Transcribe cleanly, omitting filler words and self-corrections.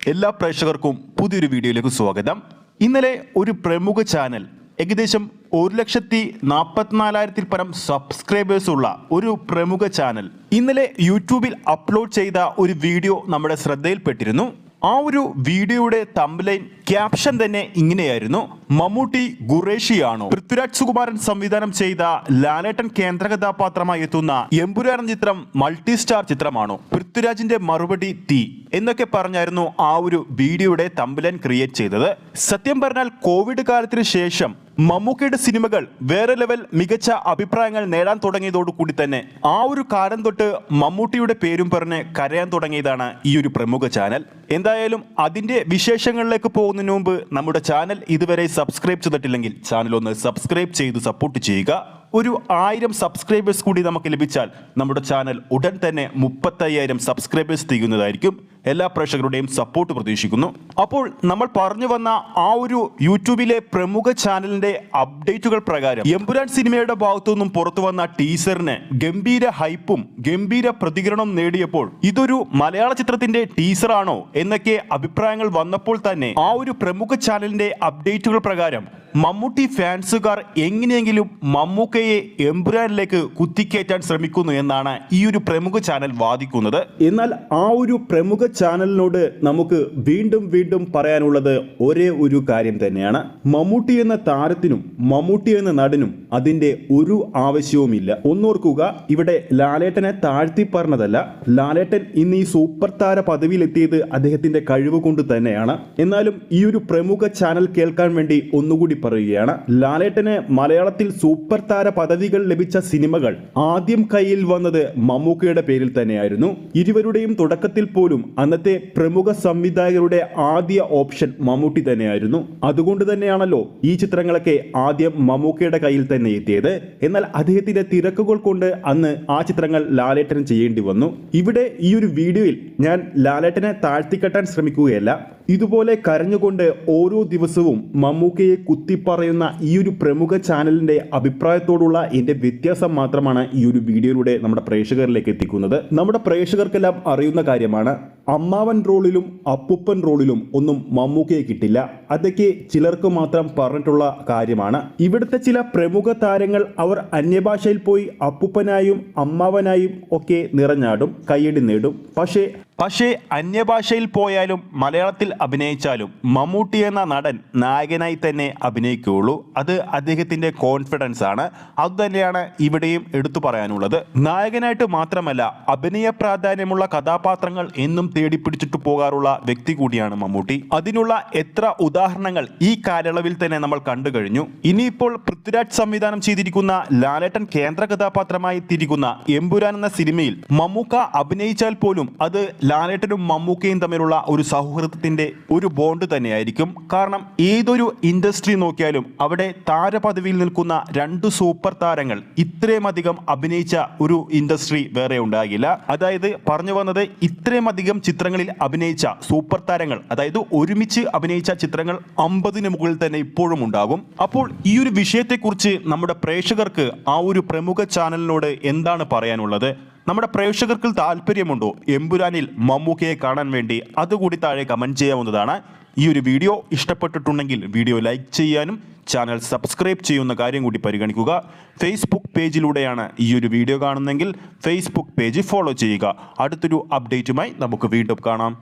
എല്ലാ പ്രേക്ഷകർക്കും പുതിയൊരു വീഡിയോയിലേക്ക് സ്വാഗതം. ഇന്നലെ ഒരു പ്രമുഖ ചാനൽ ഏകദേശം 1,44,000 പരം സബ്സ്ക്രൈബേഴ്സ് ഉള്ള ഒരു പ്രമുഖ ചാനൽ ഇന്നലെ യൂട്യൂബിൽ അപ്ലോഡ് ചെയ്ത ഒരു വീഡിയോ നമ്മുടെ ശ്രദ്ധയിൽപ്പെട്ടിരുന്നു. ആ ഒരു വീഡിയോയുടെ തംബ്ലൈൻ ക്യാപ്ഷൻ തന്നെ ഇങ്ങനെയായിരുന്നു: മമ്മൂട്ടി ഖുറേഷിയാണോ? പൃഥ്വിരാജ് സുകുമാരൻ സംവിധാനം ചെയ്ത ലാലേട്ടൻ കേന്ദ്ര കഥാപാത്രമായി എത്തുന്ന എമ്പുരാൻ ചിത്രം മൾട്ടി സ്റ്റാർ ചിത്രമാണോ? പൃഥ്വിരാജിന്റെ മറുപടി തീ എന്നൊക്കെ പറഞ്ഞായിരുന്നു ആ ഒരു വീഡിയോയുടെ തംബ്ലൈൻ ക്രിയേറ്റ് ചെയ്തത്. സത്യം പറഞ്ഞാൽ കോവിഡ് കാലത്തിന് ശേഷം മമ്മൂക്കയുടെ സിനിമകൾ വേറെ ലെവൽ മികച്ച അഭിപ്രായങ്ങൾ നേടാൻ തുടങ്ങിയതോടുകൂടി തന്നെ ആ ഒരു കാലം തൊട്ട് മമ്മൂട്ടിയുടെ പേരും പറഞ്ഞ് കരയാൻ തുടങ്ങിയതാണ് ഈ ഒരു പ്രമുഖ ചാനൽ. എന്തായാലും അതിന്റെ വിശേഷങ്ങളിലേക്ക് പോകുന്നതിന് മുമ്പ് നമ്മുടെ ചാനൽ ഇതുവരെ സബ്സ്ക്രൈബ് ചെയ്തിട്ടില്ലെങ്കിൽ ചാനൽ ഒന്ന് സബ്സ്ക്രൈബ് ചെയ്ത് സപ്പോർട്ട് ചെയ്യുക. ഒരു 1000 സബ്സ്ക്രൈബേഴ്സ് കൂടി നമുക്ക് ലഭിച്ചാൽ നമ്മുടെ ചാനൽ ഉടൻ തന്നെ 35,000 സബ്സ്ക്രൈബേഴ്സ് തികയുന്നതായിരിക്കും. എല്ലാ പ്രേക്ഷകരുടെയും സപ്പോർട്ട് പ്രതീക്ഷിക്കുന്നു. അപ്പോൾ നമ്മൾ പറഞ്ഞു വന്ന ആ ഒരു യൂട്യൂബിലെ പ്രമുഖ ചാനലിന്റെ അപ്ഡേറ്റുകൾ പ്രകാരം എമ്പുരാൻ സിനിമയുടെ ഭാഗത്തു നിന്നും പുറത്തു വന്ന ടീസറിന് ഗംഭീര ഹൈപ്പും ഗംഭീര പ്രതികരണം നേടിയപ്പോൾ ഇതൊരു മലയാള ചിത്രത്തിന്റെ ടീസറാണോ എന്നൊക്കെ അഭിപ്രായങ്ങൾ വന്നപ്പോൾ തന്നെ ആ ഒരു പ്രമുഖ ചാനലിന്റെ അപ്ഡേറ്റുകൾ പ്രകാരം മമ്മൂട്ടി ഫാൻസുകാർ എങ്ങനെയെങ്കിലും മമ്മൂക്കയെ എമ്പുരാനിലേക്ക് കുത്തിക്കയറ്റാൻ ശ്രമിക്കുന്നു എന്നാണ് ഈ ഒരു പ്രമുഖ ചാനൽ വാദിക്കുന്നത്. എന്നാൽ ആ ഒരു പ്രമുഖ ചാനലിനോട് നമുക്ക് വീണ്ടും വീണ്ടും പറയാനുള്ളത് ഒരേ ഒരു കാര്യം തന്നെയാണ്: മമ്മൂട്ടി എന്ന താരത്തിനും മമ്മൂട്ടി എന്ന നടനും അതിന്റെ ഒരു ആവശ്യവുമില്ല. ഒന്നോർക്കുക, ഇവിടെ ലാലേട്ടനെ താഴ്ത്തി പറഞ്ഞതല്ല. ലാലേട്ടൻ ഇന്ന് ഈ സൂപ്പർ താര പദവിയിലെത്തിയത് അദ്ദേഹത്തിന്റെ കഴിവ് കൊണ്ട് തന്നെയാണ്. എന്നാലും ഈ ഒരു പ്രമുഖ ചാനൽ കേൾക്കാൻ വേണ്ടി ഒന്നുകൂടി പറയുകയാണ്: ലാലേട്ടന് മലയാളത്തിൽ സൂപ്പർ താര പദവികൾ ലഭിച്ച സിനിമകൾ ആദ്യം കയ്യിൽ വന്നത് മമ്മൂക്കയുടെ പേരിൽ തന്നെയായിരുന്നു. ഇരുവരുടെയും തുടക്കത്തിൽ പോലും അന്നത്തെ പ്രമുഖ സംവിധായകരുടെ ആദ്യ ഓപ്ഷൻ മമ്മൂട്ടി തന്നെയായിരുന്നു. അതുകൊണ്ട് തന്നെയാണല്ലോ ഈ ചിത്രങ്ങളൊക്കെ ആദ്യം മമ്മൂക്കയുടെ കയ്യിൽ തന്നെ എത്തിയത്. എന്നാൽ അദ്ദേഹത്തിന്റെ തിരക്കുകൾ കൊണ്ട് അന്ന് ആ ചിത്രങ്ങൾ ലാലേട്ടൻ ചെയ്യേണ്ടി വന്നു. ഇവിടെ ഈ ഒരു വീഡിയോയിൽ ഞാൻ ലാലേട്ടനെ താഴ്ത്തിക്കെട്ടാൻ ശ്രമിക്കുകയല്ല. ഇതുപോലെ കരഞ്ഞുകൊണ്ട് ഓരോ ദിവസവും മമ്മൂക്കയെ കുത്തിപ്പറയുന്ന ഈ ഒരു പ്രമുഖ ചാനലിന്റെ അഭിപ്രായത്തോടുള്ള എന്റെ വ്യത്യാസം മാത്രമാണ് ഈ ഒരു വീഡിയോയിലൂടെ നമ്മുടെ പ്രേക്ഷകരിലേക്ക് എത്തിക്കുന്നത്. നമ്മുടെ പ്രേക്ഷകർക്കെല്ലാം അറിയുന്ന കാര്യമാണ്, അമ്മാവൻ റോളിലും അപ്പുപ്പൻ റോളിലും ഒന്നും മമ്മൂക്കയെ കിട്ടില്ല. അതൊക്കെ ചിലർക്ക് മാത്രം പറഞ്ഞിട്ടുള്ള കാര്യമാണ്. ഇവിടുത്തെ ചില പ്രമുഖ താരങ്ങൾ അവർ അന്യഭാഷയിൽ പോയി അപ്പുപ്പനായും അമ്മാവനായും ഒക്കെ നിറഞ്ഞാടും, കയ്യടി നേടും. പക്ഷേ അന്യഭാഷയിൽ പോയാലും മലയാളത്തിൽ അഭിനയിച്ചാലും മമ്മൂട്ടി എന്ന നടൻ നായകനായി തന്നെ അഭിനയിക്കുകയുള്ളൂ. അത് അദ്ദേഹത്തിന്റെ കോൺഫിഡൻസ് ആണ്. അതുതന്നെയാണ് ഇവിടെയും എടുത്തു പറയാനുള്ളത്. നായകനായിട്ട് മാത്രമല്ല, അഭിനയ പ്രാധാന്യമുള്ള കഥാപാത്രങ്ങൾ എന്നും തേടിപ്പിടിച്ചിട്ട് പോകാറുള്ള വ്യക്തി കൂടിയാണ് മമ്മൂട്ടി. അതിനുള്ള എത്ര ഉദാഹരണങ്ങൾ ഈ കാലയളവിൽ തന്നെ നമ്മൾ കണ്ടു കഴിഞ്ഞു. ഇനിയിപ്പോൾ പൃഥ്വിരാജ് സംവിധാനം ചെയ്തിരിക്കുന്ന ലാലേട്ടൻ കേന്ദ്ര കഥാപാത്രമായി എത്തിയിരിക്കുന്ന എമ്പുരാൻ എന്ന സിനിമയിൽ മമ്മൂക്ക അഭിനയിച്ചാൽ പോലും അത് ലാലേട്ടനും മമ്മൂക്കയും തമ്മിലുള്ള ഒരു സൗഹൃദത്തിന്റെ ഒരു ബോണ്ട് തന്നെയായിരിക്കും. കാരണം ഏതൊരു ഇൻഡസ്ട്രി നോക്കിയാലും അവിടെ താരപദവിയിൽ നിൽക്കുന്ന 2 സൂപ്പർ താരങ്ങൾ ഇത്രയും അധികം അഭിനയിച്ച ഒരു ഇൻഡസ്ട്രി വേറെ ഉണ്ടാകില്ല. അതായത് പറഞ്ഞു വന്നത്, ഇത്രയും അധികം ചിത്രങ്ങളിൽ അഭിനയിച്ച സൂപ്പർ താരങ്ങൾ, അതായത് ഒരുമിച്ച് അഭിനയിച്ച ചിത്രങ്ങൾ 50-ന് മുകളിൽ തന്നെ ഇപ്പോഴും ഉണ്ടാകും. അപ്പോൾ ഈ ഒരു വിഷയത്തെക്കുറിച്ച് നമ്മുടെ പ്രേക്ഷകർക്ക് ആ ഒരു പ്രമുഖ ചാനലിനോട് എന്താണ് പറയാനുള്ളത്? നമ്മുടെ പ്രേക്ഷകർക്ക് താല്പര്യമുണ്ടോ എമ്പുരാനിൽ മമ്മൂക്കയെ കാണാൻ വേണ്ടി? അതുകൂടി താഴെ കമൻറ്റ് ചെയ്യാവുന്നതാണ്. ഈ ഒരു വീഡിയോ ഇഷ്ടപ്പെട്ടിട്ടുണ്ടെങ്കിൽ വീഡിയോ ലൈക്ക് ചെയ്യാനും ചാനൽ സബ്സ്ക്രൈബ് ചെയ്യുന്ന കാര്യം കൂടി പരിഗണിക്കുക. ഫേസ്ബുക്ക് പേജിലൂടെയാണ് ഈ ഒരു വീഡിയോ കാണുന്നതെങ്കിൽ ഫേസ്ബുക്ക് പേജ് ഫോളോ ചെയ്യുക. അടുത്തൊരു അപ്ഡേറ്റുമായി നമുക്ക് വീണ്ടും കാണാം.